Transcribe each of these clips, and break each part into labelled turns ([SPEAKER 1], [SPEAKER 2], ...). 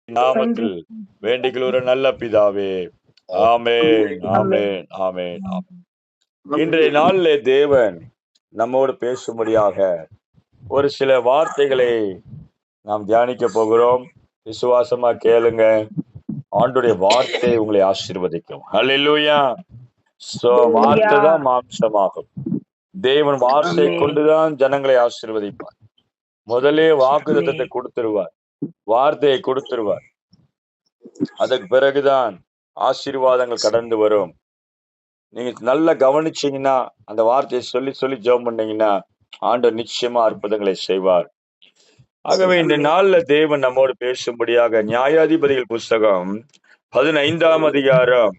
[SPEAKER 1] நாமத்தில் வேண்டிக் ஒரு நல்ல பிதாவே. ஆமென்,
[SPEAKER 2] ஆமென்.
[SPEAKER 1] ஆமென், ஆமென், ஆமென். இன்றைய நாளிலே தேவன் நம்மோடு பேசும்படியாக ஒரு சில வார்த்தைகளை நாம் தியானிக்க போகிறோம். விசுவாசமா கேளுங்க. ஆண்டுடைய வார்த்தை உங்களை ஆசீர்வதிக்கும். ஹல்லேலூயா. வார்த்தை தான் மாம்சமாகும். தேவன் வார்த்தை
[SPEAKER 2] ஆமென்.
[SPEAKER 1] கொண்டுதான் ஜனங்களை ஆசீர்வதிப்பார். முதலே வாக்குத்தத்தத்தை கொடுத்துருவார், வார்த்தையை கொடுத்துருவார். அதற்கு பிறகுதான் ஆசீர்வாதங்கள் கடந்து வரும். நீங்க நல்லா கவனிச்சீங்கன்னா, அந்த வார்த்தையை சொல்லி சொல்லி ஜெபம் பண்ணீங்கன்னா, ஆண்டவர் நிச்சயமா அற்புதங்களை செய்வார். ஆகவே இந்த
[SPEAKER 2] ஆமென்.
[SPEAKER 1] நாள்ல தேவன் நம்மோடு பேசும்படியாக நியாயாதிபதிகள் புஸ்தகம் 15ஆம் அதிகாரம்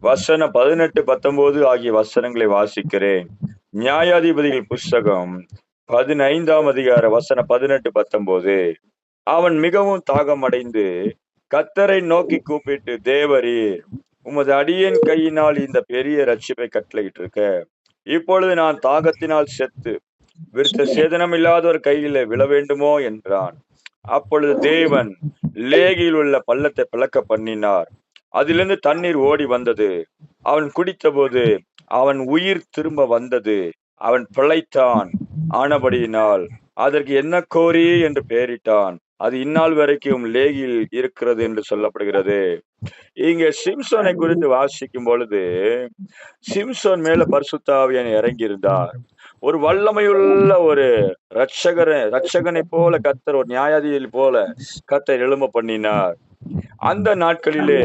[SPEAKER 1] வசனம் 18, 19 ஆகிய வசனங்களை வாசிக்கிறேன். நியாயாதிபதிகள் புஸ்தகம் 15ஆம் அதிகார வசனம் 18, 19. அவன் மிகவும் தாகமடைந்து கர்த்தரை நோக்கி கூப்பிட்டு, தேவரீர் உமது அடியேன் கையினால் இந்த பெரிய ரட்சிப்பை கட்டளையிட்டிருக்க, இப்பொழுது நான் தாகத்தினால் செத்து விருத்த சேதனம் இல்லாத ஒரு கையில விழ வேண்டுமோ என்றான். அப்பொழுது தேவன் லேகியில் உள்ள பள்ளத்தை பிளக்க பண்ணினார். அதிலிருந்து தண்ணீர் ஓடி வந்தது. அவன் குடித்தபோது அவன் உயிர் திரும்ப வந்தது. அவன் பிழைத்தான். ஆனபடியினால் அதற்கு என்ன கோரி என்று பெயரிட்டான். அது இந்நாள் வரைக்கும் லேகியில் இருக்கிறது என்று சொல்லப்படுகிறது. இங்க சிம்சோனை குறித்து வாசிக்கும் பொழுது, சிம்சோன் மேல பரிசுத்த ஆவியானவர் இறங்கி இருந்தார். ஒரு வல்லமையுள்ள ஒரு ரட்சகனை போல கர்த்தர், ஒரு நியாயாதிபதி போல கர்த்தர் எழும்ப பண்ணினார். அந்த நாட்களிலே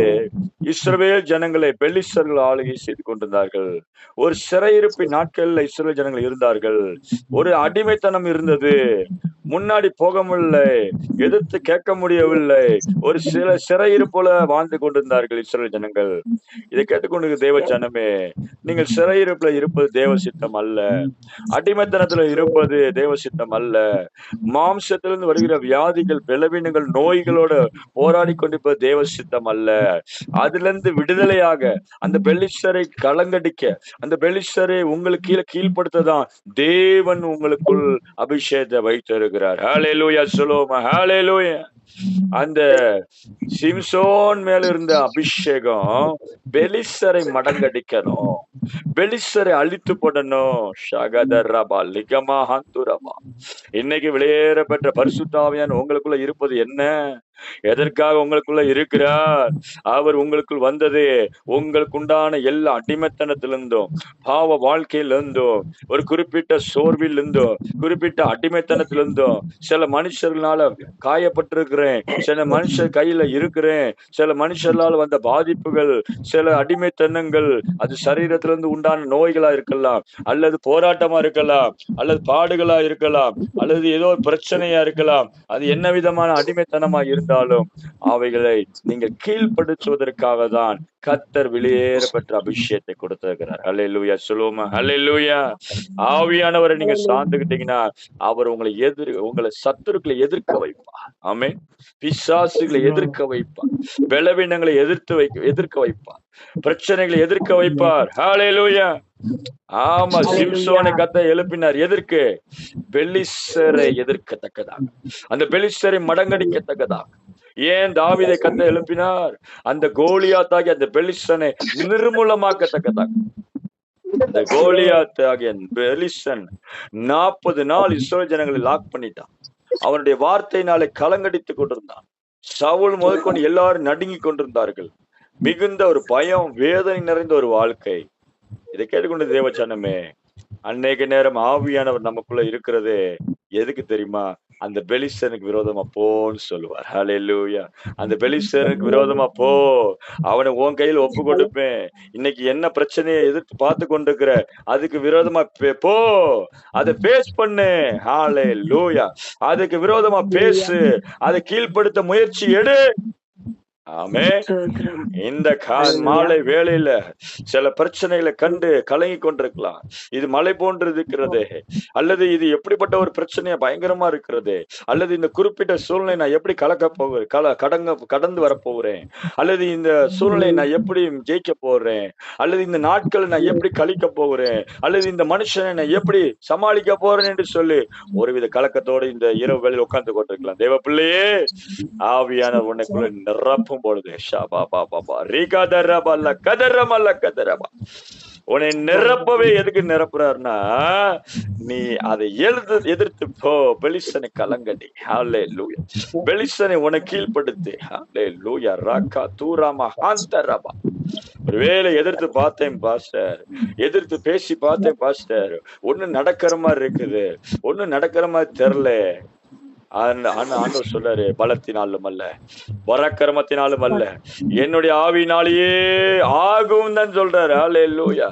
[SPEAKER 1] இஸ்ரவேல் ஜனங்களை பெலிஸ்தர்கள் ஆளுகை செய்து கொண்டிருந்தார்கள். ஒரு சிறையிருப்பின் நாட்கள்ல இஸ்ரவேல் ஜனங்கள் இருந்தார்கள். ஒரு அடிமைத்தனம் இருந்தது. முன்னாடி போக முடியலை, எதிர்த்து கேட்க முடியவில்லை. ஒரு சில சிறையிருப்புல வாழ்ந்து கொண்டிருந்தார்கள் இஸ்ரவேல் ஜனங்கள். இதை கேட்டுக்கொண்டு தேவ ஜனமே, நீங்கள் சிறையிருப்புல இருப்பது தேவ சித்தம் அல்ல. அடிமைத்தனத்துல இருப்பது தேவ சித்தம் அல்ல. மாம்சத்திலிருந்து வருகிற வியாதிகள், பலவீனங்கள், நோய்களோட போராடி கொண்டிருப்பது தேவ சித்தம் அல்ல. அதிலிருந்து விடுதலையாக அந்த பெலிஸ்தரை கலங்கடிக்க, அந்த பெலிஸ்தரை உங்களுக்கு கீழ்ப்படுத்ததான் தேவன் உங்களுக்குள் அபிஷேகத்தை வைத்திருக்கிறார். ஹல்லேலூயா, சொல்லுவோமா? ஹல்லேலூயா. அந்த சிம்சோன் மேல இருந்த அபிஷேகம் பெலிஸ்தரை மடங்கடிக்கணும், பெலிஸ்தரை அழித்து போடணும். ஷகதரபா லிகமா ஹந்துரபா. இன்னைக்கு வெளியேற பெற்ற பரிசுத்த ஆவியானவர் உங்களுக்குள்ள இருப்பது என்ன? எதற்காக உங்களுக்குள்ள இருக்கிறார்? அவர் உங்களுக்குள் வந்தது உங்களுக்குண்டான எல்லா அடிமைத்தனத்திலிருந்தும், பாவ வாழ்க்கையிலிருந்தும், ஒரு குறிப்பிட்ட சோர்விலிருந்தும், குறிப்பிட்ட அடிமைத்தனத்திலிருந்தும், சில மனுஷர்களால காயப்பட்டிருக்கிறேன், சில மனுஷர் கையில இருக்கிறேன், சில மனுஷர்களால் வந்த பாதிப்புகள், சில அடிமைத்தனங்கள், அது சரீரத்திலிருந்து உண்டான நோய்களா இருக்கலாம், அல்லது போராட்டமா இருக்கலாம், அல்லது பாடுகளா இருக்கலாம், அல்லது ஏதோ ஒரு பிரச்சனையா இருக்கலாம். அது என்ன விதமான அடிமைத்தனமா இருந்தாலும் அவைகளை நீங்கள் கீழ்ப்படுத்துவதற்காக தான் கர்த்தர் வெளியேற பெற்ற அபிஷேகத்தை கொடுத்திருக்கிறார். ஹல்லேலூயா, சொல்லுவோமா? ஹல்லேலூயா. ஆவியானவரை நீங்க சார்ந்துகிட்டீங்கன்னா அவர் உங்களை சத்துருக்களை எதிர்க்க வைப்பார். ஆமென். பிசாசுகளை எதிர்க்க வைப்பார். பலவீனங்களை எதிர்க்க வைப்பார். பிரச்சனைகளை எதிர்க்க வைப்பார். ஹல்லேலூயா. ஆமா, சிம்சோனை கர்த்தர் எழுப்பினார். எதற்கு? பெலிஸ்தரை எதிர்க்கத்தக்கதாக, அந்த பெலிஸ்தரை மடங்கடிக்கத்தக்கதாக. ஏன் தாவீதை கர்த்தர் எழுப்பினார்? அந்த கோலியாத்தாகிய அந்த பெலிஸ்தனை நிர்மூலமாக்கத்தக்கதாக. அந்த கோலியாத் ஆகிய பெலிஸ்தன் 40 நாள் இஸ்ரவேல் ஜனங்களை லாக் பண்ணிட்டான். அவனுடைய வார்த்தையினாலே கலங்கடித்து கொண்டிருந்தான். சவுல் முதற்கொண்டு எல்லாரும் நடுங்கி கொண்டிருந்தார்கள். மிகுந்த ஒரு பயம், வேதனை நிறைந்த ஒரு வாழ்க்கை. இதை கேட்டுக்கொண்டு தேவச்சனமே, அன்னைக்கு நேரம் ஆவியானவர் நமக்குள்ள இருக்கிறது எதுக்கு தெரியுமா? அந்த பெலிஸ்தனுக்கு விரோதமா போன்னு சொல்லுவார். ஹல்லேலூயா. அந்த பெலிஸ்தனுக்கு விரோதமா போ, அவனை உன் கையில ஒப்பு கொடுப்பேன். இன்னைக்கு என்ன பிரச்சனையை எதிர்த்து பார்த்து கொண்டிருக்கிற, அதுக்கு விரோதமா போ, அதை பேஸ் பண்ணு. ஹல்லேலூயா. அதுக்கு விரோதமா பேசு, அதை கீழ்ப்படுத்த முயற்சி எடு. ஆமே. இந்த மாலை வேளையில சில பிரச்சனைகளை கண்டு கலங்கி கொண்டிருக்கலாம். இது மலை போன்று இருக்கிறது, அல்லது இது எப்படிப்பட்ட ஒரு பிரச்சனையா பயங்கரமா இருக்கிறது, அல்லது இந்த குறிப்பிட்ட சூழ்நிலை நான் எப்படி கலக்க போகிறேன், கடந்து வரப்போகிறேன், அல்லது இந்த சூழ்நிலை நான் எப்படி ஜெயிக்க போறேன், அல்லது இந்த நாட்களை நான் எப்படி கழிக்க போகிறேன், அல்லது இந்த மனுஷனை நான் எப்படி சமாளிக்க போறேன் என்று சொல்லி ஒருவித கலக்கத்தோடு இந்த இரவு வேளையில் உட்கார்ந்து கொண்டிருக்கலாம். தேவ பிள்ளையே, ஆவியான உன்னைக்குள்ள நிரப்பும் பொழுது உன்னை நிரப்பவே எதுக்கு நிரப்புறாருன்னா, நீ அதை எதிர்த்து போ. பெலிஸ்தனை கலங்கடி. ஹல்லேலூயா. பெலிஸ்தனை உன்னை கீழ்ப்படுத்து. ஹல்லேலூயா. ராக்கா தூராமா ஹாந்தரபா. ஒருவேளை எதிர்த்து பார்த்தேன் பாஸ்டர், எதிர்த்து பேசி பார்த்தேன் பாஸ்டர், ஒண்ணு நடக்கிற மாதிரி இருக்குது, ஒண்ணு நடக்கிற மாதிரி தெரியல. ஆண்டவர் சொல்றாரு, பலத்தினாலும் அல்ல, பராக்கிரமத்தினாலும் அல்ல, என்னுடைய ஆவியினாலேயே ஆகும் தான் சொல்றாரு. ஹல்லேலூயா.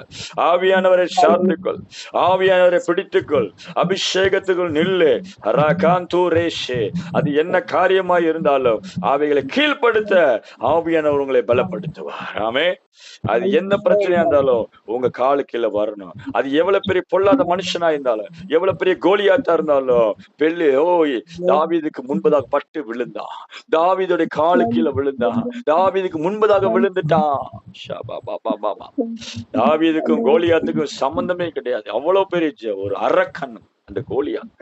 [SPEAKER 1] ஆவியானவரை சார்ந்துக்கொள், ஆவியானவரை பிடித்துக்கொள், அபிஷேகத்துக்குள் நில்லு. அது என்ன காரியமாய் இருந்தாலும் அவைகளை கீழ்ப்படுத்த ஆவியானவர் உங்களை பலப்படுத்துவார். ஆமே. அது என்ன பிரச்சனையா இருந்தாலும் உங்க காலு கீழே வரணும். அது எவ்வளவு பெரிய பொல்லாத மனுஷனா இருந்தாலும், எவ்வளவு பெரிய கோலியாத்தா இருந்தாலும், தாவீதுக்கு முன்பதாக பட்டு விழுந்தான், தாவீதுடைய காலு கீழே விழுந்தான், தாவீதுக்கு முன்பதாக விழுந்துட்டான். தாவீதுக்கும் கோலியாத்துக்கும் சம்பந்தமே கிடையாது. அவ்வளவு பெரிய ஒரு அரக்கன் அந்த கோலியாத்,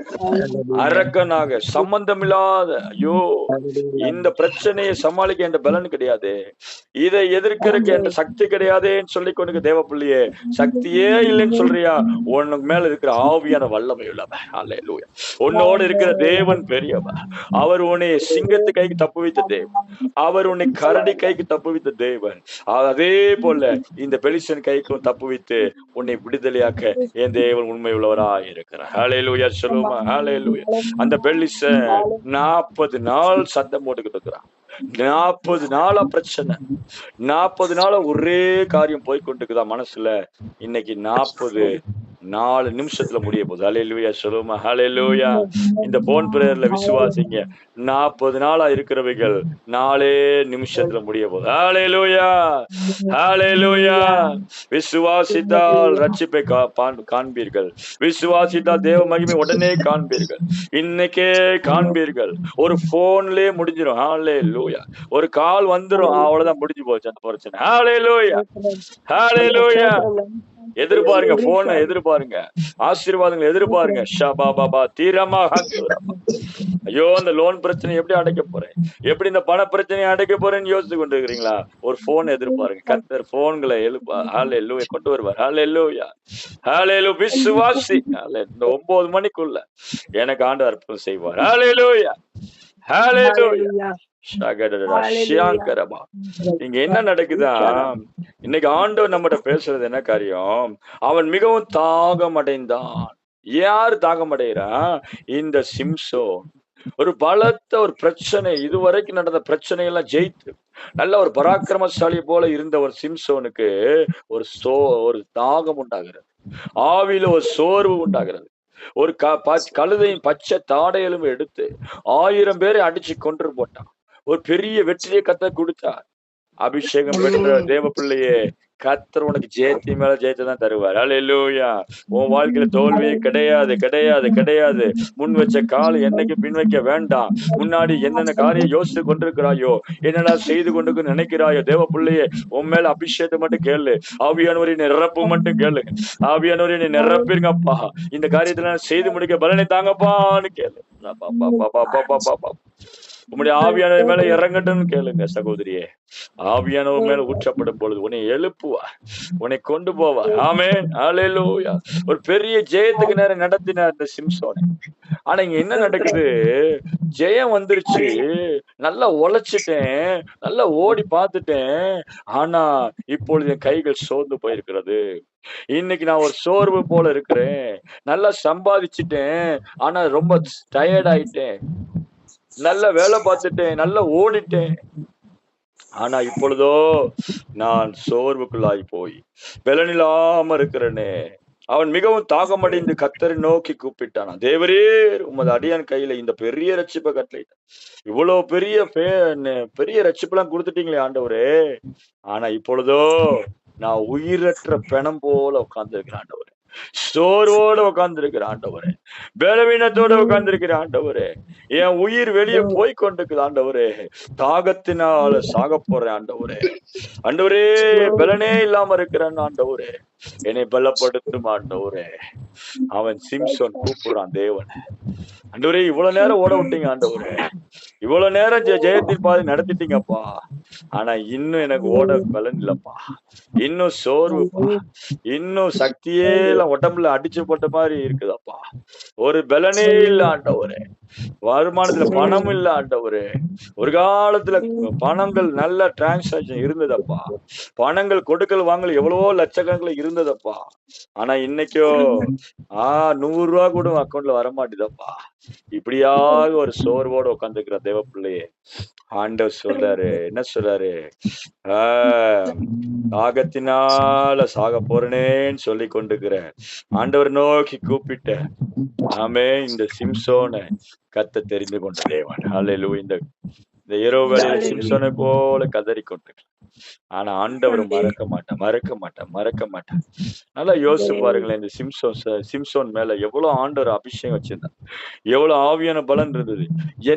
[SPEAKER 1] அரக்கனாக சம்பந்தமில்லாத. ஐயோ, இந்த பிரச்சனையை சமாளிக்க என்ற பலன் கிடையாது, இதை எதிர்க்கிறதுக்கு என்ற சக்தி கிடையாதுன்னு சொல்லி கொண்டு தேவ பிள்ளையே, சக்தியே இல்லைன்னு சொல்றியா? உனக்கு மேல இருக்கிற ஆவியான வல்லமை உள்ளவன். அல்லேலூயா. உன்னோடு இருக்கிற தேவன் பெரியவர். அவர் உன்னை சிங்கத்து கைக்கு தப்பு வைத்த தேவன், அவர் உன்னை கரடி கைக்கு தப்பு வைத்த தேவன். அதே போல இந்த பெலிஸ்தன் கைக்கும் தப்பு வைத்து உன்னை விடுதலையாக்க என் தேவன் உண்மை உள்ளவராய் இருக்கிறார். ஹல்லேலூயா. சொல்லுமா ஹல்லேலூயா. அந்த பெலிஸ்தன் 40 நாள் சத்தம் போட்டுக்கிட்டு இருக்கிறான். 40 நாளா பிரச்சனை, 40 நாளா ஒரே காரியம் போய்கொண்டிருக்குதா மனசுல. இன்னைக்கு 4 நிமிஷத்துல முடிய போகுது. ஹல்லேலூயா. சொல்லுமா ஹல்லேலூயா. இந்த போன் பிரேயர்ல விசுவாசிங்க, 40 நாளா இருக்கிறவைகள் 4 நிமிஷத்துல முடிய போகுது. ஹல்லேலூயா. ஹல்லேலூயா. விசுவாசித்தால் ரட்சிப்பை காண்பீர்கள், விசுவாசித்தால் தேவ மகிமை உடனே காண்பீர்கள், இன்னைக்கே காண்பீர்கள். ஒரு போன்லயே முடிஞ்சிடும். ஹல்லேலூயா. ஒரு கால் வந்துரும், அவ்வளவுதான், முடிஞ்சு போச்சு அந்த பிரச்சனை. ஹல்லேலூயா. ஹல்லேலூயா. எதிர்பாருங்க, போன எதிர்பாருங்க, ஆசீர்வாதங்களை எதிர்பாருங்க. ஐயோ, இந்த லோன் பிரச்சனை எப்படி அடைக்க போறேன், எப்படி இந்த பண பிரச்சனையை அடைக்க போறேன்னு யோசிச்சு கொண்டு இருக்கிறீங்களா? ஒரு போன் எதிர்பாருங்க. கர்த்தர் போன்களை ஹல்லேலூயா கொண்டு வருவார். ஹல்லேலூயா. ஹல்லேலூயா. விசுவாசி. இந்த 9 மணிக்குள்ள எனக்கு ஆண்டவர் அற்புதம் செய்வார். ஹல்லேலூயா. ஹல்லேலூயா. இங்க என்ன நடக்குதா? இன்னைக்கு ஆண்டவர் நம்மகிட்ட பேசுறது என்ன காரியம்? அவன் மிகவும் தாகம் அடைந்தான். யார் தாகம் அடைகிறான்? இந்த சிம்சோன். ஒரு பலத்த ஒரு பிரச்சனை, இதுவரைக்கும் நடந்த பிரச்சனை எல்லாம் ஜெயித்து நல்ல ஒரு பராக்கிரமசாலி போல இருந்த ஒரு சிம்சோனுக்கு ஒரு தாகம் உண்டாகிறது, ஆவியில ஒரு சோர்வு உண்டாகிறது. ஒரு கழுதையின் பச்சை தாடையிலும் எடுத்து 1000 பேரை அடிச்சு கொன்று போட்டான். ஒரு பெரிய வெற்றியை கர்த்தர் கொடுத்தார். அபிஷேகம் பெற்ற தேவ பிள்ளையே, கர்த்தர் உனக்கு ஜெயத்தின் மேல ஜெயத்தை தான் தருவார். அல்லேலூயா. உன் வாழ்க்கையில தோல்வியே கிடையாது, கிடையாது, கிடையாது. முன் வச்ச கால் என்னைக்கு பின் வைக்க வேண்டாம். முன்னாடி என்னென்ன காரியம் யோசித்து கொண்டிருக்கிறாயோ, என்னடா செய்து கொண்டு நினைக்கிறாயோ, தேவ பிள்ளையே, உன் மேல அபிஷேகத்தை மட்டும் கேளு. ஆவியானவரின் நிரப்பு மட்டும் கேளு. ஆவியானவரின் நிரப்பிருங்கப்பா, இந்த காரியத்துல செய்து முடிக்க பலனை தாங்கப்பான்னு கேளு. உம்முடைய ஆவியானவர் மேல இறங்கட்டும் கேளுங்க சகோதரியே. ஆவியானவர் மேல ஊற்றப்படும் பொழுது உன்னை எழுப்புவார், உன்னை கொண்டு போவார். ஆமென். ஹல்லேலூயா. ஒரு பெரிய ஜெயத்துக்கு நேரம் நடத்தினார் இந்த சிம்சோனை. ஆனா இங்க என்ன நடக்குது? ஜெயம் வந்துருச்சு, நல்லா உழைச்சிட்டேன், நல்லா ஓடி பார்த்துட்டேன், ஆனா இப்பொழுது என் கைகள் சோர்ந்து போயிருக்கிறது. இன்னைக்கு நான் ஒரு சோர்வு போல இருக்கிறேன். நல்லா சம்பாதிச்சுட்டேன், ஆனா ரொம்ப டயர்ட் ஆயிட்டேன். நல்ல வேலை பார்த்துட்டேன், நல்லா ஓடிட்டேன், ஆனா இப்பொழுதோ நான் சோர்வுக்குள்ளாய் போய் பலனில்லாம இருக்கிறேனே. அவன் மிகவும் தாகமடைந்து கர்த்தரை நோக்கி கூப்பிட்டான். தேவரே, உமது அடியான் கையில இந்த பெரிய ரட்சிப்பை கட்டளையிட்டார். இவ்வளவு பெரிய ரட்சிப்பெல்லாம் கொடுத்துட்டீங்களே ஆண்டவரே. ஆனா இப்பொழுதோ நான் உயிரற்ற பிணம் போல உட்கார்ந்திருக்கிறேன் ஆண்டவரே. சோர்வோட உட்கார்ந்திருக்கிற ஆண்டவரே, பலவீனத்தோட உட்கார்ந்திருக்கிற ஆண்டவரே, என் உயிர் வெளியே போய் கொண்டிருக்குது ஆண்டவரே. தாகத்தினால சாக போறேன் ஆண்டவரே. ஆண்டவரே, பலனே இல்லாம இருக்கிறேன் ஆண்டவரே, என்னை பலப்படுத்தும் ஆண்டவரே. அவன் சிம்சோன் கூப்பிடுறான் தேவன். ஆண்டவரே, இவ்வளவு நேரம் ஓட விட்டீங்க ஆண்டவரே, இவ்வளவு நேரம் ஜெயத்தின் பாதை நடத்திட்டீங்கப்பா. ஆனா இன்னும் எனக்கு ஓட பலன் இல்லப்பா, இன்னும் சோர்வுப்பா, இன்னும் சக்தியே எல்லாம் உடம்புல அடிச்சு போட்ட மாதிரி இருக்குதப்பா. ஒரு பலனே இல்ல ஆண்டவரே. வருமானத்துல பணம் இல்ல ஆண்டவரே. ஒரு காலத்துல பணங்கள் நல்ல டிரான்சாக்சன் இருந்ததப்பா. பணங்கள் கொடுக்கல் வாங்கல் எவ்வளவோ லட்சக்கணக்கில் இருந்ததப்பா. ஆனா இன்னைக்கோ 100 ரூபா கூட அக்கௌண்ட்ல வரமாட்டேதப்பா. இப்படியாக ஒரு சோர்வோட உட்காந்துருக்கிற தேவ பிள்ளையே, ஆண்டவர் சொல்றாரு, என்ன சொல்றாரு? தாகத்தினால சாக போறேனேன்னு சொல்லி கொண்டிருக்கிற ஆண்டவர் நோக்கி கூப்பிட்ட ஆமே இந்த சிம்சோனை கத்த தெரிந்து கொண்ட தேவன். ஹல்லேலூயா. இந்த இரவு வேளையில சிம்சோனை போல கதறி கொண்டிருக்கலாம். ஆனா ஆண்டவர் மறக்க மாட்டார். நல்லா யோசிச்சு பாருங்களேன். இந்த சிம்சோன் மேல எவ்வளவு ஆண்டவர் அபிஷேகம் வச்சிருந்தார், எவ்வளவு ஆவியான பலன் இருந்தது.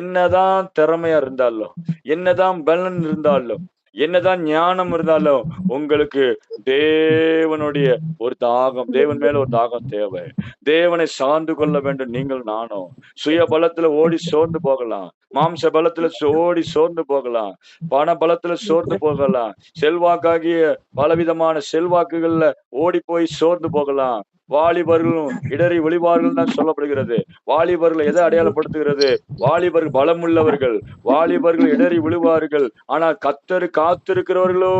[SPEAKER 1] என்னதான் திறமையா இருந்தாலும், என்னதான் பலன் இருந்தாலும், என்னதான் ஞானம் இருந்தாலும், உங்களுக்கு தேவனுடைய ஒரு தாகம், தேவன் மேல ஒரு தாகம் தேவை. தேவனை சார்ந்து கொள்ள வேண்டும். நீங்கள் நானும் சுய பலத்துல ஓடி சோர்ந்து போகலாம், மாம்ச பலத்துல ஓடி சோர்ந்து போகலாம், பண பலத்துல சோர்ந்து போகலாம், செல்வாக்காகிய பலவிதமான செல்வாக்குகள்ல ஓடி போய் சோர்ந்து போகலாம். வாலிபர்களும் இடறி ஒளிவார்கள் தான் சொல்லப்படுகிறது. வாலிபர்கள் எதை அடையாளப்படுத்துகிறது? வாலிபர்கள் பலம் உள்ளவர்கள், வாலிபர்கள் இடறி விழுவார்கள். ஆனால் கர்த்தர் காத்திருக்கிறவர்களோ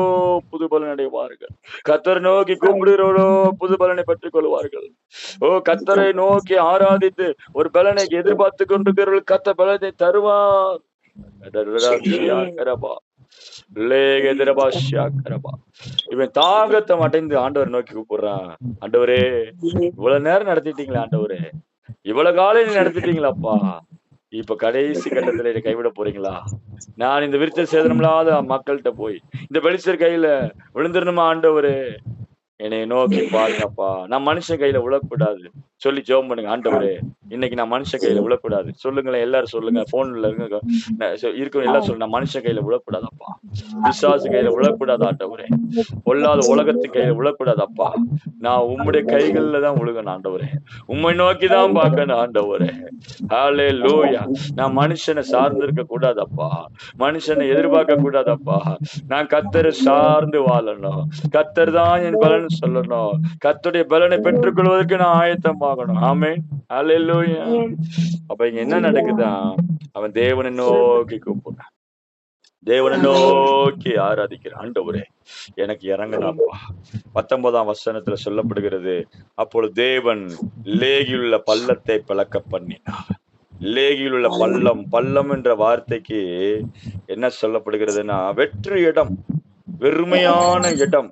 [SPEAKER 1] புது பலன் அடைவார்கள். கர்த்தர் நோக்கி கூப்பிடுகிறவர்களோ புது பலனை பெற்றுக் கொள்வார்கள். கர்த்தரை நோக்கி ஆராதித்து ஒரு பலனை எதிர்பார்த்து கொண்டிருக்கிறவர்கள் கர்த்தர் பலனை தருவார். இவன் தாகத்தை அடைந்து ஆண்டவர் நோக்கி கூப்பிடுறான். ஆண்டவரே, இவ்வளவு நேரம் நடத்திட்டீங்களா ஆண்டவரே, இவ்வளவு காலம் நடத்திட்டீங்களாப்பா, இப்ப கடைசி கட்டத்துல என்னை கைவிட போறீங்களா? நான் இந்த விருத்த சேதனம் இல்லாத மக்கள்கிட்ட போய் இந்த பெலிஸ்தர் கையில விழுந்துடணுமா ஆண்டவரே? என்னை நோக்கி பாருங்கப்பா. நான் மனுஷன் கையில விழக்கூடாது சொல்லி ஜெபம் பண்ணுங்க. ஆண்டவரே, இன்னைக்கு நான் மனுஷன் கையில விழக்கூடாது சொல்லுங்களேன். எல்லாரும் சொல்லுங்க. போன்ல இருக்க எல்லாரும் சொல்லுங்க. நான் மனுஷன் கையில விழக்கூடாதப்பா, பிசாசு கையில விழக்கூடாது ஆண்டவரே, பொல்லாத உலகத்தின் கையில விழக்கூடாதப்பா. நான் உம்முடைய கைகள்ல தான் விழுகணும் ஆண்டவரே, உம்மை நோக்கிதான் பார்க்கணும் ஆண்டவரே. ஹல்லேலூயா. நான் மனுஷனை சார்ந்து இருக்க கூடாதப்பா, மனுஷனை எதிர்பார்க்க கூடாதப்பா. நான் கர்த்தரை சார்ந்து வாழணும். கர்த்தர் தான் என் பலன் சொல்லணும். கர்த்தருடைய பலனை பெற்றுக் கொள்வதற்கு நான் ஆயத்தமாகணும். ஆமென். ஹல்லேலூயா. அப்ப இங்க என்ன நடக்குதா? அவன் தேவனை நோக்கி கூப்பிடுறான், தேவனை நோக்கி ஆராதிக்கிறான். ஆண்டவரே, எனக்கு இறங்கலாப்பா. 19ஆம் வசனத்துல சொல்லப்படுகிறது, அப்பொழுது தேவன் லேகியுள்ள பள்ளத்தை பிளக்க பண்ணினார். லேகியுள்ள பள்ளம் என்ற வார்த்தைக்கு என்ன சொல்லப்படுகிறதுனா, வெற்று இடம், வெறுமையான இடம்,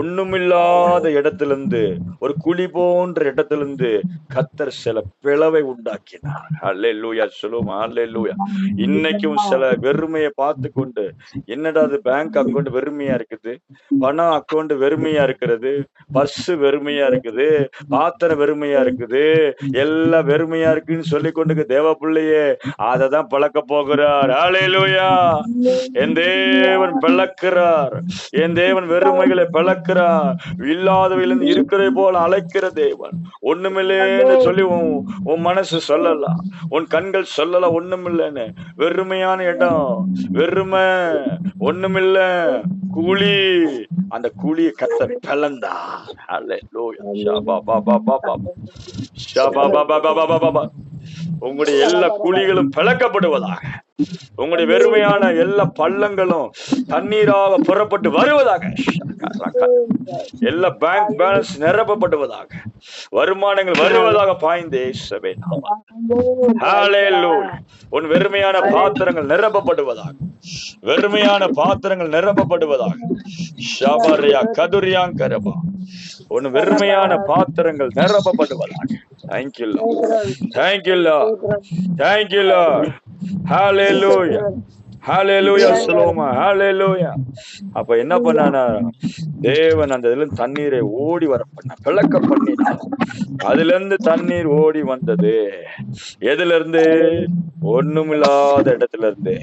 [SPEAKER 1] ஒண்ணுமில்லாத இடத்திலிருந்து, ஒரு குழி போன்ற இடத்திலிருந்து கர்த்தர் சில பிளவை உண்டாக்கினார். அல்லேலூயா சொல்லுவோம். அல்லேலூயா. இன்னைக்கும் சில வெறுமையை பார்த்து கொண்டு, என்னடா அது பேங்க் அக்கௌண்ட் வெறுமையா இருக்குது, பணம் அக்கௌண்ட் வெறுமையா இருக்கிறது, பர்ஸ் வெறுமையா இருக்குது, பாத்திரம் வெறுமையா இருக்குது, எல்லாம் வெறுமையா இருக்குன்னு சொல்லி கொண்டு தேவ பிள்ளையே அததான் பழக்க போகிறார். அல்லேலூயா. என் தேவன் பழக்கிறார். என் தேவன் வெறுமைகளை பழக்கிறார். இல்லாதவையிலிருந்து இருக்கிறதை போல அழைக்கிற தேவன். ஒண்ணுமில்லைன்னு சொல்லி உன் மனசு சொல்லலாம், உன் கண்கள் சொல்லலாம் ஒண்ணுமில்லைன்னு. வெறுமையான இடம், வெறுமை, ஒண்ணுமில்ல, குழி. அந்த குழியை கர்த்தர் பிளந்தார். அல்லேலூயா. உங்களுடைய எல்லா குழிகளும் பிளக்கப்படுவதாக, உங்களுடைய வெறுமையான எல்லா பள்ளங்களும் தண்ணீராக புறப்பட்டு வருவதாக, எல்லா பேங்க் பேலன்ஸ் நிரப்பப்படுவதாக, வருமானங்கள் வருவதாக பாய்ந்து இயேசுவே நாமத்தில். ஹல்லேலூயா. உன் வெறுமையான பாத்திரங்கள் நிரப்பப்படுவதாக, வெறுமையான பாத்திரங்கள் நிரப்பப்படுவதாக. ஷாபரியா கதுரியாங்கரபா. ஒன்னு வெறுமையான பாத்திரங்கள் நிரப்பப்படுவதாக. Thank you thank you thank you. Hallelujah hallelujah சொல்லுமா ஹalleluya. அப்ப என்ன பண்ணானா தேவன் அந்த இதுல தண்ணீரை ஓடி வர பண்ண பிளக்க பண்ணினார். அதுல இருந்து தண்ணீர் ஓடி வந்தது. எதுல இருந்து? ஒண்ணுமில்லாத இடத்துல இருந்து.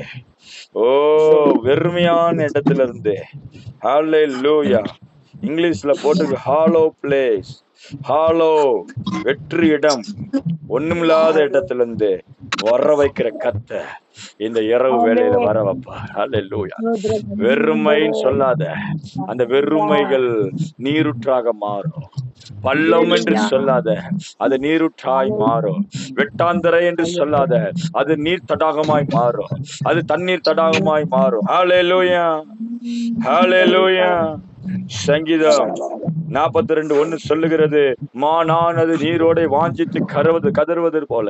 [SPEAKER 1] ஓ, வெறுமையான இடத்துல இருந்து. ஹalleluya. இங்கிலீஷ்ல போட்டு ஹாலோ பிளேஸ், ஹாலோ வெற்று இடம், ஒண்ணுமில்லாத இடத்துல இருந்து வர வைக்கிற கத்த இந்த இரவு வேளையில வர வைப்பா. ஹalleluya. வெறுமைன்னு சொல்லாத, அந்த வெறுமைகள் நீருற்றாக மாறும். பள்ளம் என்று சொல்லாத, அது நீருற்றாய் மாறும். வெட்டாந்தரை என்று சொல்லாத, அது நீர் தடாகமாய் மாறும். அது தண்ணீர் தடாகமாய் மாறும். ஹalleluya ஹalleluya. சங்கீதம் 42:1 சொல்லுகிறது, மானானது நீரோடை வாஞ்சித்து கதறுவது போல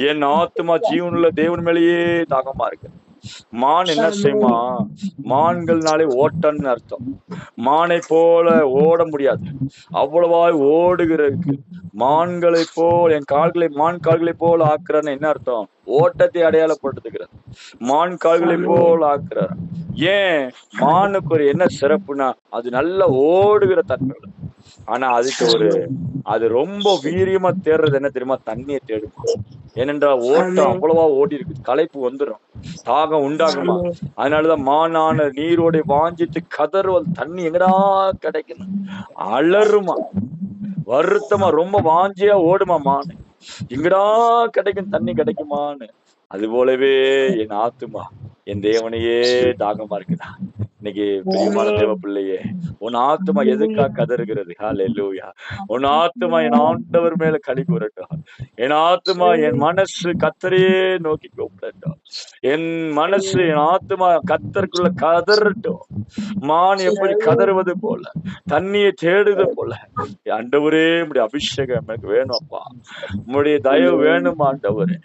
[SPEAKER 1] என் ஆத்துமா ஜீவனுள்ள தேவன் மேலேயே தாகமா இருக்கு. மான் என்ன செய்யுமா? மான்கள்னாலே ஓட்டன்னு அர்த்தம். மானை போல ஓட முடியாது, அவ்வளவா ஓடுகிறதுக்கு. மான்களை போல் என் கால்களை மான் கால்களை போல் ஆக்குறான்னு என்ன அர்த்தம்? ஓட்டத்தை அடையாளப்படுத்துகிறது. மான் கால்களை போல் ஆக்குறார். ஏன்? மானுக்கு ஒரு என்ன சிறப்புனா, அது நல்லா ஓடுகிற தன்மை. ஆனா அதுக்கு அது ரொம்ப வீரியமா தேடுறது என்ன தெரியுமா? தண்ணியை தேடுமா. ஏனென்றால் ஓட்டம் அவ்வளவா ஓடி இருக்கு, களைப்பு வந்துடும், தாகம் உண்டாகுமா. அதனாலதான் மானான நீரோட வாஞ்சித்து கதறுவது. தண்ணி எங்கடா கிடைக்கணும், அலறுமா, வருத்தமா, ரொம்ப வாஞ்சியா ஓடுமா மான். எங்கடா கிடைக்கும், தண்ணி கிடைக்குமான்னு. அது போலவே என் ஆத்துமா என் தேவனையே தாகமா இருக்குதா. இன்னைக்கு பிரியமான தேவ பிள்ளையே, உன் ஆத்துமா எதுக்காக கதறுகிறது? ஹalleluya. உன் ஆத்துமா என் ஆண்டவர் மேல களி கூறட்டும். என் ஆத்துமா, என் மனசு கத்தரையே நோக்கி கூப்பிடட்டும். என் மனசு, என் ஆத்துமா கத்தருக்குள்ள கதறட்டும். மான் எப்படி கதறுவது போல, தண்ணியை தேடுது போல. ஆண்டவரே, உம்முடைய அபிஷேகம் எனக்கு வேணும் அப்பா. உம்முடைய தயவு வேணும் ஆண்டவரே.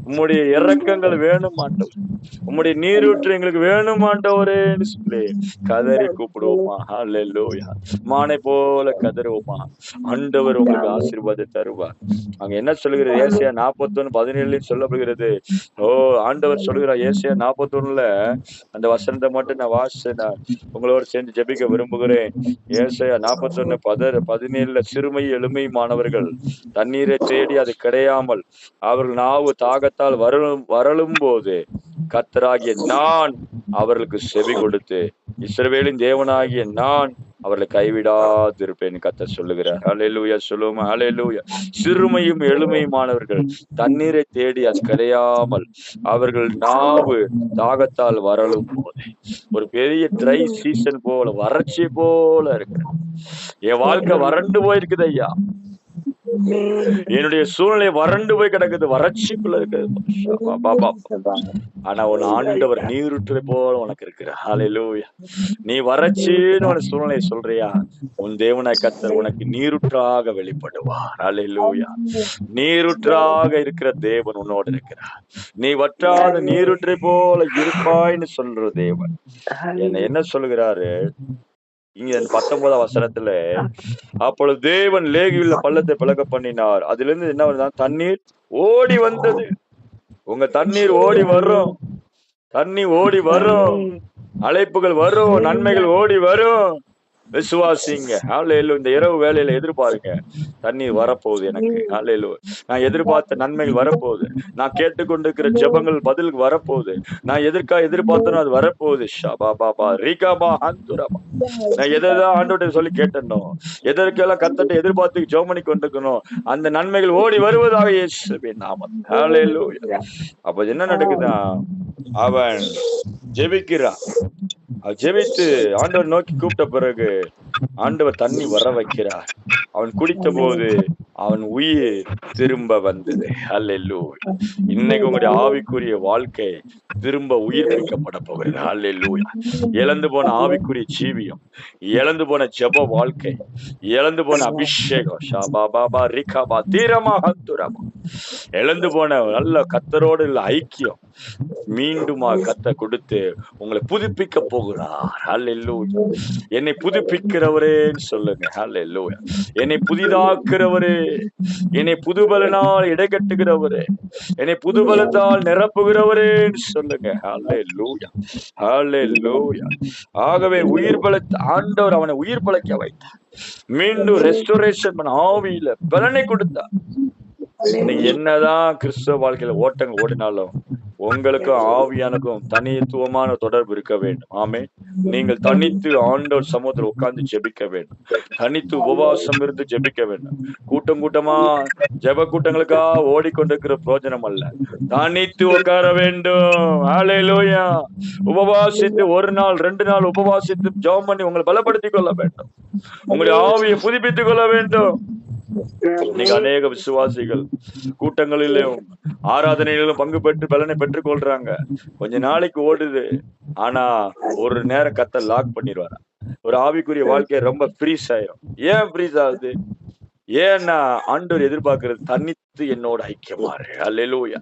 [SPEAKER 1] உம்முடைய இரக்கங்கள் வேணும் ஆண்டவரே. உம்முடைய நீரூற்று எங்களுக்கு வேணும் ஆண்டவரேன்னு சொல்லி கதறி கூப்பிடுவோமா. ஹalleluya. மானை போல கதறுவோமா. ஆண்டவர் உங்களுக்கு ஆசீர்வாதத்தை தருவார். அங்க என்ன சொல்லுகிறது? ஏசாயா 41:17 சொல்லப்படுகிறது. ஓ, ஆண்டவர் சொல்லுகிறார் ஏசாயா 41 அந்த வசனத்தை மட்டும் நான் உங்களோட சேர்ந்து ஜெபிக்க விரும்புகிறேன். ஏசாயா 41:17 சிறுமை எளிமையானவர்கள் தண்ணீரை தேடி அது கிடையாமல் அவர்கள் நாவு தாகத்தால் வரலும் போது கர்த்தராகிய நான் அவர்களுக்கு செவி கொடுத்து இஸ்ரவேலின் தேவனாகிய நான் அவர்களை கைவிடாதிருப்பேன் கர்த்தர் சொல்லுகிறார். ஹalleluya சொல்லுமா. ஹalleluya. சிறுமையும் எளிமையுமானவர்கள் தண்ணீரை தேடி அது கிடையாமல் அவர்கள் நாவு தாகத்தால் வரலும் போது, ஒரு பெரிய ட்ரை சீசன் போல, வறட்சி போல இருக்கு. என் வாழ்க்கை வறண்டு போயிருக்குது ஐயா. என்னுடைய சூழ்நிலை வறண்டு போய் கிடக்குது, வறட்சிக்குள்ள இருக்குது. ஆனா உன் ஆண்டவர் நீருற்றை போல உனக்கு இருக்கிற. ஹalleluya. நீ வறட்சின்னு உன் சூழ்நிலை சொல்றியா? உன் தேவனாய் கர்த்தர் உனக்கு நீருற்றாக வெளிப்படுவார். ஹalleluya. நீருற்றாக இருக்கிற தேவன் உன்னோடு இருக்கிறார். நீ வற்றாத நீருற்றை போல இருப்பாய்ன்னு சொல்ற தேவன் என்ன சொல்லுகிறாரு இங்க 19ஆம் வசனத்துல, அப்பொழுது தேவன் லேகியுள்ள பள்ளத்தை பிளக்க பண்ணினார். அதுல இருந்து என்ன வருது? தண்ணீர் ஓடி வந்தது. உங்க தண்ணீர் ஓடி வரும், தண்ணி ஓடி வரும், அழைப்புகள் வரும், நன்மைகள் ஓடி வரும். விசுவாசிங்க. ஹalleluya. இந்த இரவு வேளையில எதிர்பாருங்க, தண்ணீர் வரப்போகுது எனக்கு. ஹalleluya. நான் எதிர்பார்த்த நன்மைகள் வரப்போகுது. நான் கேட்டுக்கொண்டிருக்கிற ஜெபங்கள் பதில் வரப்போகுது. நான் எதிர்பார்த்தனோ அது வரப்போகுது. நான் எதான் ஆண்டவர்கிட்ட சொல்லி கேட்டனோ, எதற்கெல்லாம் கர்த்தர்ட்ட எதிர்பார்த்து ஜெபம் பண்ணி கொண்டிருக்கணும், அந்த நன்மைகள் ஓடி வருவதாக இயேசுவின் நாமத்தில். ஹalleluya. அப்ப என்ன நடக்குதா? அவன் ஜெபிக்கிறான். ஜெபித்து ஆண்டவர் நோக்கி கூப்பிட்ட பிறகு ஆண்டவர் தண்ணி வர வைக்கிறார். அவன் குடித்த போது அவன் உயிர் திரும்ப வந்தது. ஹalleluya. இன்னைக்கு உங்களுடைய ஆவிக்குரிய வாழ்க்கை திரும்ப உயிர்ப்பிக்கப்பட போகிறது. ஹalleluya. இழந்து போன ஆவிக்குரிய ஜீவியம், இழந்து போன ஜெப வாழ்க்கை, இழந்து போன அபிஷேகம், இழந்து போன நல்ல கர்த்தரோடு உள்ள ஐக்கியம், மீண்டுமா கத்த கொடுத்து உங்களை புதுப்பிக்க போகிறார். ஹல்லேலூயா. என்னை புதுப்பிக்கிறவரேன்னு சொல்லுங்க. ஹல்லேலூயா. என்னை புதிதாக்குறவரே, என்னை புதுபலனால் இடைக்கட்டுகிறவரே, என்னை புதுபலத்தால் நிரப்புகிறவரேன்னு சொல்லுங்க. ஹல்லேலூயா. ஹல்லேலூயா. ஆகவே உயிர் பல ஆண்டவர் அவனை உயிர் பழக்க வைத்தார். மீண்டும் ரெஸ்டோரேஷன் பண்ண ஆவியில பலனை கொடுத்தார். இன்னைக்கு என்னதான் கிறிஸ்தவ வாழ்க்கையில ஓட்டங்கள் ஓடினாலும் உங்களுக்கும் ஆவியானுக்கும் தனித்துவமான தொடர்பு இருக்க வேண்டும். ஆமே. நீங்கள் தனித்து ஆண்டவர் சமூகத்தில் உட்கார்ந்து ஜெபிக்க வேண்டும். தனித்து உபவாசம் இருந்து ஜெபிக்க வேண்டும். கூட்டம் கூட்டமா ஜெப கூட்டங்களுக்காக ஓடிக்கொண்டிருக்கிற பிரயோஜனம் அல்ல. தனித்து உட்கார வேண்டும். ஹல்லேலூயா. உபவாசித்து 1 நாள் 2 நாள் உபவாசித்து ஜெபம் பண்ணி உங்களை பலப்படுத்திக் கொள்ள வேண்டும். உங்களுடைய ஆவியை புதுப்பித்துக் கொள்ள வேண்டும். இன்னைக்கு அநேக விசுவாசிகள் கூட்டங்களிலும் ஆராதனைகளிலும் பங்கு பெற்று பலனை பெற்றுக் கொள்றாங்க. கொஞ்ச நாளைக்கு ஓடுது. ஆனா ஒரு நேரம் கத்த லாக் பண்ணிடுவாரா. ஒரு ஆவிக்குரிய வாழ்க்கை ரொம்ப ஃப்ரீஸ் ஆயிரும். ஏன் ஃப்ரீஸ் ஆகுது? ஏன்னா ஆண்டவர் எதிர்பார்க்கிறது தனித்து என்னோட ஐக்கியமாறு. அல்லேலூயா.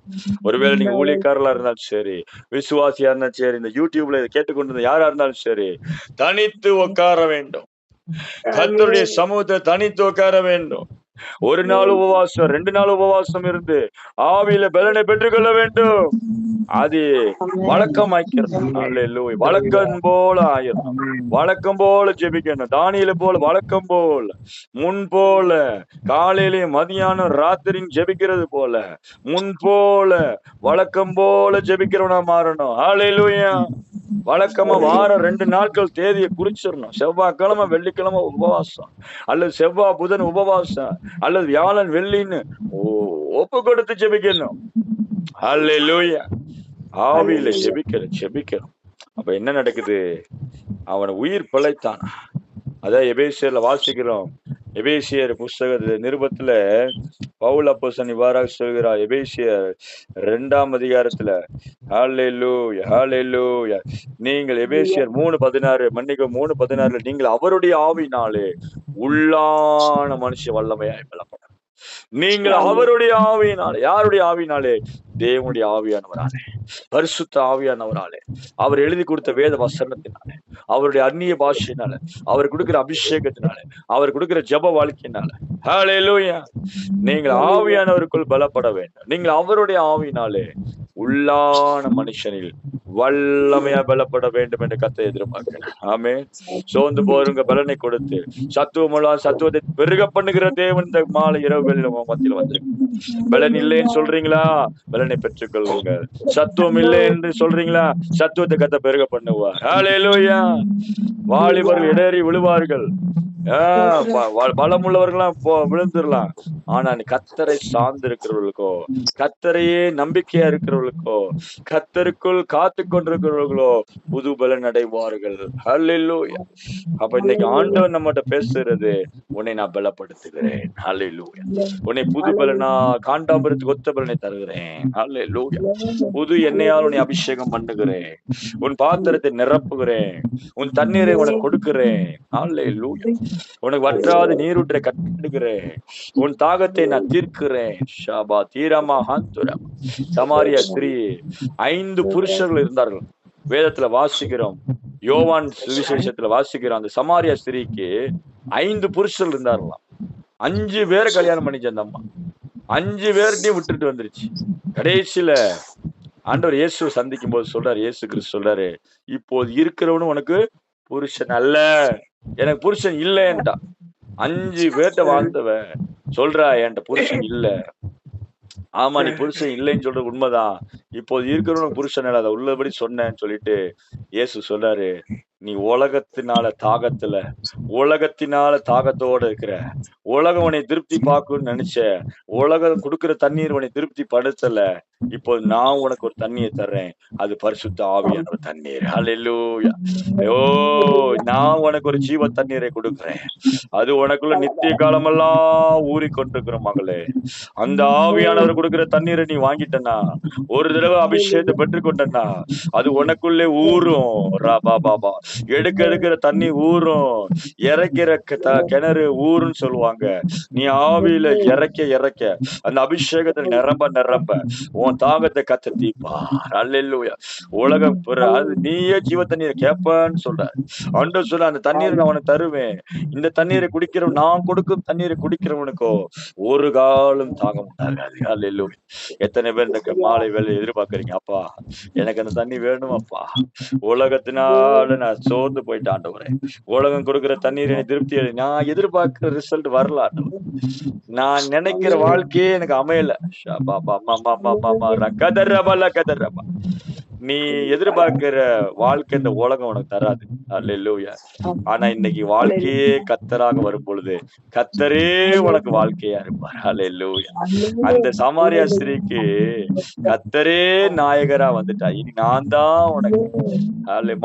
[SPEAKER 1] ஒருவேளை நீங்க ஊழியக்காரலா இருந்தாலும் சரி, விசுவாசியா இருந்தாலும் சரி, இந்த யூடியூப்ல இதை கேட்டுக்கொண்டு யாரா இருந்தாலும் சரி, தனித்து உட்கார வேண்டும். கர்த்தருடைய சமூகத்தை தனித்து உட்கார வேண்டும். 1 நாள் உபவாசம் 2 நாள் உபவாசம் இருந்து ஆவியில பலனை பெற்றுக்கொள்ள வேண்டும். அது வழக்கமாக்கிறோம். அல்லேலூயா. வழக்கம் போல ஆயிரும். வழக்கம் போல ஜெபிக்கணும். தானியேலை போல வழக்கம் போல, முன் போல, காலையிலேயும் மதியானம் ராத்திரியும் ஜெபிக்கிறது போல, முன் போல வழக்கம் போல ஜெபிக்கிறவனா மாறணும். அல்லேலூயா. வழக்கமா வாரம் 2 நாட்கள் தேதியை குறிச்சிடணும். செவ்வாய்க்கிழமை வெள்ளிக்கிழமை உபவாசம், அல்லது செவ்வாய் புதன் உபவாசம், அல்லது வியாழன் வெள்ளின்னு ஒப்பு கொடுத்து ஜெபிக்கணும். அல்லேலூயா. ஆவியில ஜெபிக்கணும். அப்ப என்ன நடக்குது? அவன் உயிர் பிழைத்தான். அதான் எபேசியர்ல வாசிக்கிறோம். எபேசியர் புஸ்தக நிருபத்துல பவுல் அப்போஸ்தலன் இவ்வாறாக சொல்கிறார். எபேசியர் 2ஆம் அதிகாரத்துல, ஹல்லேலூயா ஹல்லேலூயா, நீங்கள் எபேசியர் 3:16 3:16 நீங்கள் அவருடைய ஆவினாலே உள்ளான மனுஷ வல்லமையாய் பலப்பட. நீங்கள் அவருடைய ஆவியினாலே, யாருடைய ஆவினாலே? தேவனுடைய ஆவியானவராலே, பரிசுத்த ஆவியானவராலே, அவர் எழுதி கொடுத்த வேத வசனத்தினாலே, அவருடைய அந்நிய பாஷையினால, அவர் கொடுக்கிற அபிஷேகத்தினால, அவர் கொடுக்கிற ஜெப வாழ்க்கையினால. ஹல்லேலூயா. நீங்கள் ஆவியானவருக்குள் பலப்பட வேண்டும். நீங்கள் அவருடைய ஆவியினாலே உள்ளான மனுஷனில் வல்லமையா பலப்பட வேண்டும் என்று கர்த்தர் எதிர்பார்க்கிறேன். ஆமென். சோர்ந்து போறவங்க பலனை கொடுத்து சத்துவமுள்ள சத்துவத்தை பெருக பண்ணுகிற தேவன் இந்த மாலை இரவுகளில் மத்தியில் வந்திருக்கு. பலன் இல்லைன்னு சொல்றீங்களா? பலனை பெற்றுக் கொள்ளுங்க. சத்துவம் இல்லை என்று சொல்றீங்களா? சத்துவத்தை கத்த பெருக பண்ணுவார். ஹல்லேலூயா. வாலிபர்கள் இடறி விழுவார்கள். பலம் உள்ளவர்களாம் விழுந்துடலாம். ஆனா கர்த்தரை சார்ந்து இருக்கிறவர்களுக்கோ, கர்த்தரையே நம்பிக்கையா இருக்கிறவர்களுக்கோ, கர்த்தருக்குள் காத்து கொண்டிருக்கிறவர்களோ புது பலன் அடைவார்கள். ஹல்லேலூயா. அப்ப இன்னைக்கு ஆண்டவர் நம்மகிட்ட பேசுறது, உன்னை நான் பலப்படுத்துகிறேன். ஹல்லேலூயா. உன்னை புது பலனா காண்டாபுரத்துக்கு ஒத்த பலனை தருகிறேன். ஹல்லேலூயா. புது எண்ணெயால் உன்னை அபிஷேகம் பண்ணுகிறேன். உன் பாத்திரத்தை நிரப்புகிறேன். உன் தண்ணீரை உனக்கு கொடுக்கிறேன். ஹல்லேலூயா. உனக்கு வற்றாத நீரூற்றை கட்டிடுகிறேன். உன் தாகத்தை நான் தீர்க்கிறேன். ஷாபா தீரமா ஹாந்துரம். சமாரியா ஸ்திரீ 5 புருஷர்கள் இருந்தார்கள். வேதத்துல வாசிக்கிறோம். யோவான் சுவிசேஷத்துல வாசிக்கிறோம். அந்த சமாரியா ஸ்திரீக்கு 5 புருஷர்கள் இருந்தார்களாம். 5 பேரை கல்யாணம் பண்ணிச்சு அந்த அம்மா. 5 பேர்கிட்டையும் விட்டுட்டு வந்துருச்சு. கடைசியில ஆண்டவர் இயேசு சந்திக்கும் போது சொல்றாரு, இயேசு கிறிஸ்து சொல்றாரு, இப்போது இருக்கிறவனு உனக்கு புருஷன் அல்ல. எனக்கு புருஷன் இல்லைன்டா. 5 பேர்ட்ட வாழ்ந்தவன் சொல்றா, என்கிட்ட புருஷன் இல்ல. ஆமா, நீ புருஷன் இல்லைன்னு சொல்றது உண்மைதான். இப்போது இருக்கிறவனுக்கு புருஷன் இல்லை, அதை உள்ளபடி சொன்னேன்னு சொல்லிட்டு இயேசு சொல்றாரு, நீ உலகத்தினால தாகத்தோட இருக்கிற, உலகம் உன்னை திருப்தி பார்க்கணும்னு நினைச்ச, உலகம் கொடுக்கிற தண்ணீர் உன்னை திருப்தி படுத்தல. இப்போ நான் உனக்கு ஒரு தண்ணியை தர்றேன். அது பரிசுத்த ஆவியான தண்ணீர். ஹல்லேலூயா. ஓ, நான் உனக்கு ஒரு ஜீவ தண்ணீரை கொடுக்கிறேன். அது உனக்குள்ள நித்திய காலமெல்லாம் ஊறி கொண்டிருக்கிற மகளே. அந்த ஆவியானவர் கொடுக்கிற தண்ணீரை நீ வாங்கிட்டனா, ஒரு தடவை அபிஷேகத்தை பெற்றுக்கொண்டனா, அது உனக்குள்ளே ஊறும். ராபா பாபா. எடுக்கிற தண்ணி ஊறும். இறைக்கிற கிணறு ஊருன்னு சொல்லுவாங்க. நீ ஆவியில இறைக்க அந்த அபிஷேகத்துல நிரம்ப உன் தாகத்தை கர்த்தர் தீர்ப்பார். அல்லேலூயா. உலகம் அது நீயே ஜீவ தண்ணீரை கேட்பேன்னு சொல்றார். ஆண்டவர் சொல்ல அந்த தண்ணீரை நான் உனக்கு தருவேன். இந்த தண்ணீரை குடிக்கிறவன், நான் கொடுக்கும் தண்ணீரை குடிக்கிறவனுக்கோ ஒரு காலம் தாகம் உண்டாகாது. அல்லேலூயா. எத்தனை பேர் இந்த மாலை வேலை எதிர்பார்க்கறீங்க? அப்பா எனக்கு அந்த தண்ணி வேணும் அப்பா. உலகத்தினால நான் சோர்ந்து போயிட்டேன் ஆண்டவரே. உலகம் கொடுக்கிற தண்ணீர் என்னை திருப்தி நான் எதிர்பார்க்கிற ரிசல்ட் வரல ஆண்டவர். நான் நினைக்கிற வாழ்க்கையே எனக்கு அமையல. நீ எதிர்பார்க்கிற வாழ்க்கை இந்த உலகம் உனக்கு தராது. அல்லேலூயா. ஆனா இன்னைக்கு வாழ்க்கையே கர்த்தராக வரும் பொழுது கர்த்தரே உனக்கு வாழ்க்கையா இருப்பார். அல்லேலூயா. அந்த சமாரியா ஸ்திரீக்கு கர்த்தரே நாயகரா வந்துட்டா. இனி நான் தான் உனக்கு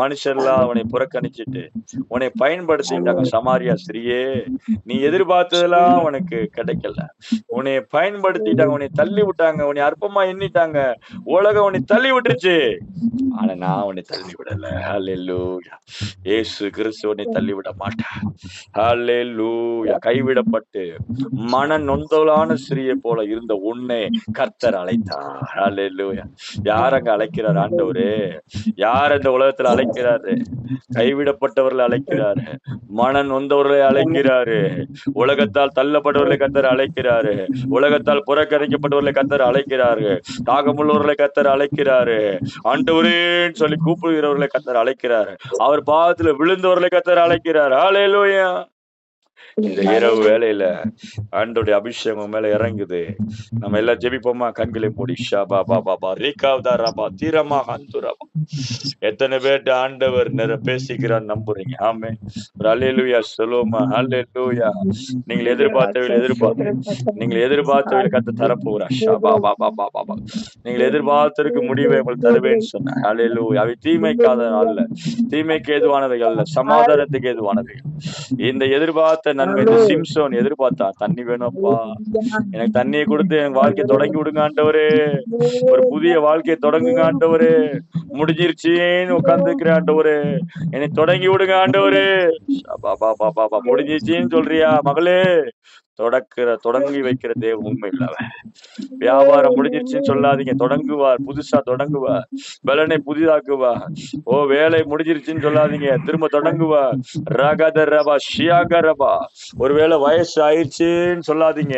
[SPEAKER 1] மனுஷர்லாம் உன்னை புறக்கணிச்சிட்டு உன்னை பயன்படுத்திட்டாங்க. சமாரியா ஸ்திரீயே, நீ எதிர்பார்த்ததெல்லாம் உனக்கு கிடைக்கல. உன்னை பயன்படுத்திட்டாங்க, உன்னை தள்ளி விட்டாங்க, உன்னை அற்பமா எண்ணிட்டாங்க. உலகம் உன்னை தள்ளி விட்டுருச்சு. ஆனா நான் உன்னை தள்ளி விடல. ஹல்லேலூயா. இயேசு கிறிஸ்து உன்னை தள்ளி விட மாட்டார். ஹல்லேலூயா. கைவிடப்பட்டு மன நொந்தவளான ஸ்திரீயை போல இருந்த உன்னை கர்த்தர் அழைத்தார். ஹல்லேலூயா. யார் அங்க அழைக்கிறார் ஆண்டவரே? யார் இந்த உலகத்துல அழைக்கிறாரு? கைவிடப்பட்டவர்களை அழைக்கிறாரு. மன நொந்தவர்களை அழைக்கிறாரு. உலகத்தால் தள்ளப்பட்டவர்களை கர்த்தர் அழைக்கிறாரு. உலகத்தால் புறக்கணிக்கப்பட்டவர்களை கர்த்தர் அழைக்கிறாரு. தாகமுள்ளவர்களை கர்த்தர் அழைக்கிறாரு. ஆண்டவரேன்னு சொல்லி கூப்பிடுகிறவர்களை கர்த்தர் அழைக்கிறாரு. அவர் பாதத்துல விழுந்தவர்களை கர்த்தர் அழைக்கிறார். ஹல்லேலூயா. இந்த இரவு வேளையில ஆண்டவருடைய அபிஷேகம் மேல இறங்குது. நம்ம எல்லாம் ஜெபிப்போமா? கண்களை மூடி. ஷபா பாபா பா ரீகாவ்தா ரபா தீரமா ஹந்துரபா. எத்தனை பேர்ட்ட ஆண்டவர் பேசிக்கிறார் நம்புறீங்க? ஆமென். ஒரு அல்லேலூயா சொல்லுவோமா? அல்லேலூயா. நீங்கள் எதிர்பார்த்தவர்கள் கர்த்தர் தரப்போறா. ஷபா பாபா பாபா. நீங்கள் எதிர்பார்த்ததற்கு முடிவை உங்களுக்கு தருவேன்னு சொன்னார். அல்லேலூயா. அவை தீமைக்காத அல்ல, தீமைக்கு ஏதுவானவைகள் அல்ல, சமாதானத்துக்கு ஏதுவானவைகள். இந்த எதிர்பார்த்த நன்மை, இந்த சிம்சோன் எதிர்பார்த்தா தண்ணி வேணும்ப்பா, எனக்கு தண்ணியை கொடுத்து என் வாழ்க்கையை தொடங்கி விடுங்க ஆண்டவரே, ஒரு புதிய வாழ்க்கையை தொடங்குங்க ஆண்டவரே, முடிஞ்சிருச்சின்னு உட்கார்ந்துருக்கிறேன் ஆண்டவரே, என்னை தொடங்கி விடுங்க ஆண்டவரே. முடிஞ்சிருச்சின்னு சொல்றியா மகளே? தொடங்கி வைக்கிற தேவன் உண்மை உள்ளவன். வியாபாரம் முடிஞ்சிருச்சுன்னு சொல்லாதீங்க. தொடங்குவார், புதுசா தொடங்குவார், பலனை புதிதாக்குவார். ஓ வேலை முடிஞ்சிருச்சுன்னு சொல்லாதீங்க, திரும்ப தொடங்குவார். ரகத ரபா ஷியாக ரபா. ஒருவேளை வயசு ஆயிடுச்சுன்னு சொல்லாதீங்க,